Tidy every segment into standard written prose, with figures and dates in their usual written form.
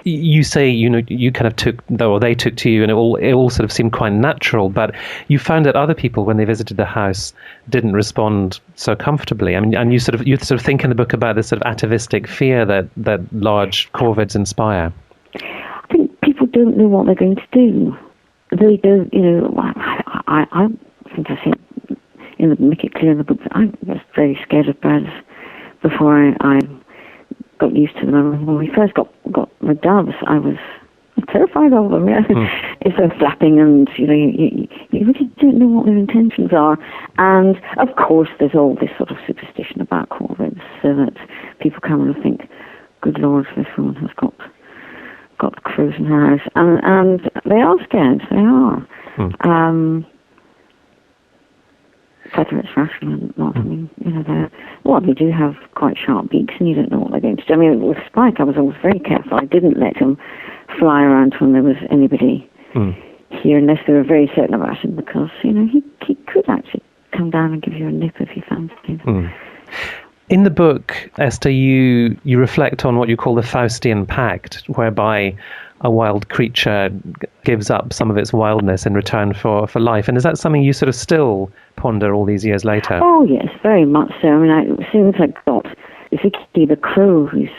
You say, you kind of they took to you, and it all sort of seemed quite natural, but you found that other people, when they visited the house, didn't respond so comfortably. I mean, and you sort of think in the book about this sort of atavistic fear that large corvids inspire. I think people don't know what they're going to do. They don't, I think I make it clear in the book that I was very scared of birds before I got used to them. When we first got the doves, I was terrified of them. Yeah. If they're flapping, and you really don't know what their intentions are. And of course, there's all this sort of superstition about corvids, so that people come and think, "Good Lord, this woman has got crows in her house," and they are scared. They are. Whether it's rational or not, I mean, they do have quite sharp beaks, and you don't know what they're going to do. I mean, with Spike, I was always very careful. I didn't let him fly around when there was anybody here, unless they were very certain about him, because, he could actually come down and give you a nip if he fancied. In the book, Esther, you reflect on what you call the Faustian pact, whereby a wild creature gives up some of its wildness in return for life. And is that something you sort of still ponder all these years later? Oh, yes, very much so. I mean, as soon as I got Vicky the crow, who's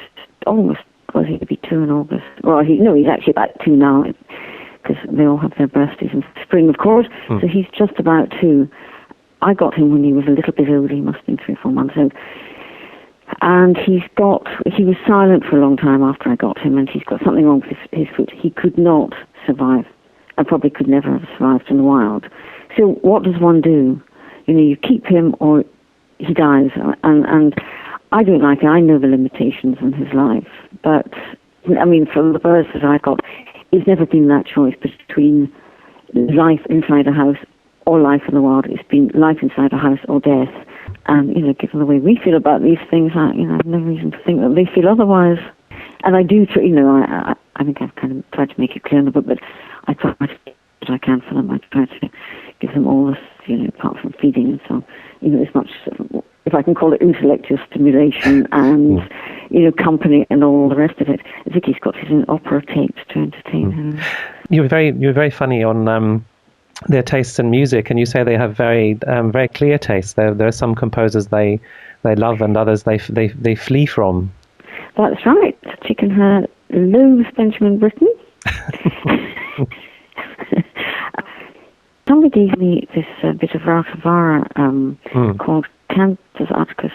almost, he could be 2 in August. Well, he's actually about 2 now, because they all have their birthdays in spring, of course. So he's just about 2. I got him when he was a little bit older. He must have been 3 or 4 months old. And he was silent for a long time after I got him, and he's got something wrong with his foot. He could not survive, and probably could never have survived in the wild. So what does one do? You keep him or he dies. And I don't like it. I know the limitations in his life. But, I mean, from the birds that I got, it's never been that choice between life inside a house or life in the wild. It's been life inside a house or death. And, given the way we feel about these things, I have no reason to think that they feel otherwise. And I do, I think I've kind of tried to make it clear in the book that I try to do what I can for them. I try to give them all this, apart from feeding and so, as much, if I can call it, intellectual stimulation and, company and all the rest of it. Vicky's got his own opera tapes to entertain her. You were very funny on their tastes in music, and you say they have very very clear tastes. There are some composers they love, and others they flee from. That's right. Chicken Heart loathes Benjamin Britten. Somebody gave me this bit of Ratavara called Cantus Atticus,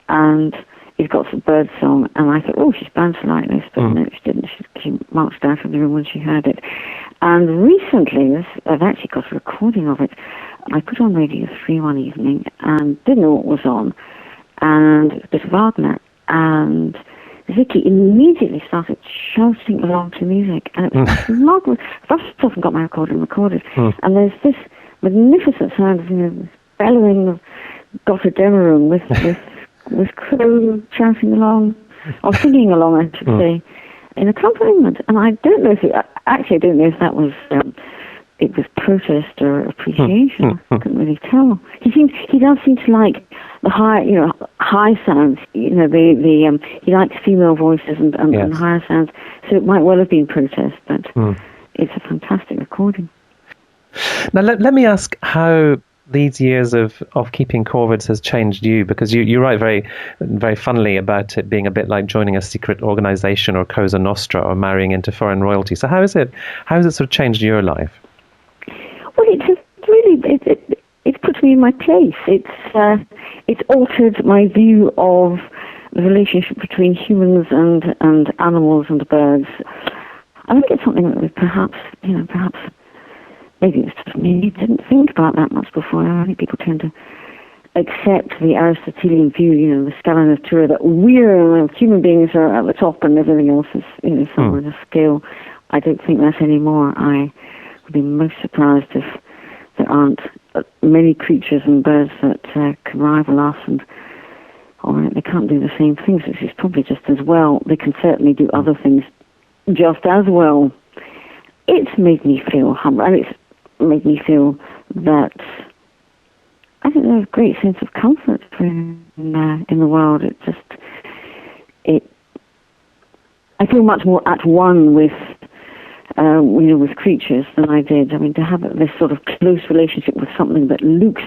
and he's got some bird song, and I thought, oh, she's bound to like this, but no, she didn't. She marched out of the room when she heard it. And recently, I've actually got a recording of it. I put on Radio 3 one evening and didn't know what was on, and it was a bit of Wagner, and Vicky immediately started shouting along to music, and it was marvelous. I've often got my recording recorded, and there's this magnificent sound of bellowing of Gotterdammerung with crow shouting along, or singing along, I should say, in accompaniment. And I don't know if that was it was protest or appreciation. I couldn't really tell. He does seem to like the high sounds. He likes female voices and higher sounds. So it might well have been protest, but it's a fantastic recording. Now let me ask how these years of keeping corvids has changed you, because you write very, very funnily about it being a bit like joining a secret organization or Cosa Nostra or marrying into foreign royalty. So how has it sort of changed your life? Well, it's put me in my place. It's altered my view of the relationship between humans and animals and birds. I think it's something that we perhaps maybe it's just me, didn't think about that much before. I think people tend to accept the Aristotelian view, the scala natura, that we're human beings are at the top and everything else is somewhere in a scale. I don't think that anymore. I would be most surprised if there aren't many creatures and birds that can rival us, or they can't do the same things, which is probably just as well. They can certainly do other things just as well. It's made me feel humble, and it's made me feel that I think there's a great sense of comfort in the world. I feel much more at one with with creatures than I did. I mean, to have this sort of close relationship with something that looks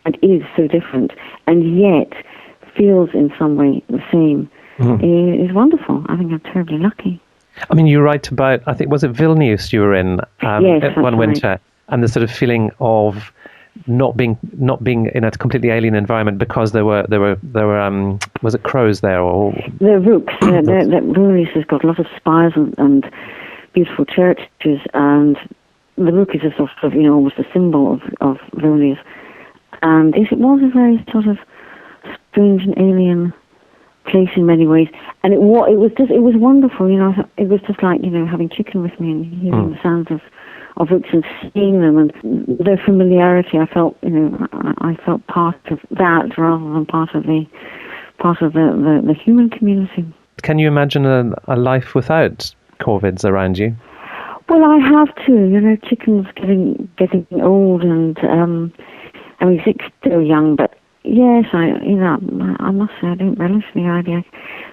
and is so different, and yet feels in some way the same, is wonderful. I think I'm terribly lucky. I mean, you write about, I think, was it Vilnius you were in yes, one right. winter, and the sort of feeling of not being in a completely alien environment because there were was it crows there or the rooks? Vilnius has got a lot of spires and beautiful churches, and the rook is a sort of almost a symbol of Vilnius, and it was a very sort of strange and alien place in many ways, and it was wonderful. It was just like having chicken with me and hearing the sounds of rooks and seeing them and their familiarity. I felt I felt part of that rather than part of the human community. Can you imagine a life without corvids around you? Well, I have to. Chickens getting old, and I mean, Zig's still young, but yes, I must say I don't relish the idea.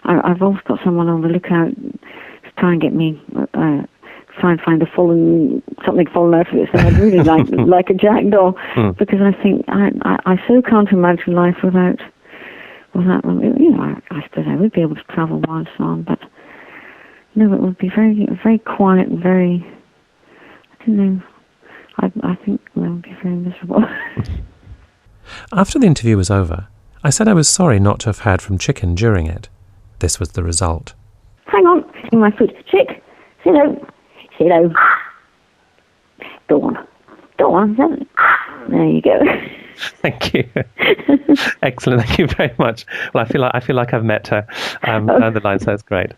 I've always got someone on the lookout to try and get me, try and find something fallen out of its head, really like a jackdaw, because I think I so can't imagine life without them. I suppose I would be able to travel while and so on, but no, it would be very, very quiet and very, I don't know, I think it would be very miserable. After the interview was over, I said I was sorry not to have heard from Chicken during it. This was the result. Hang on, in my foot. Chick, sit down. Sit down. Go on. There you go. Thank you. Excellent. Thank you very much. Well, I feel like I've met her. And the line sounds great.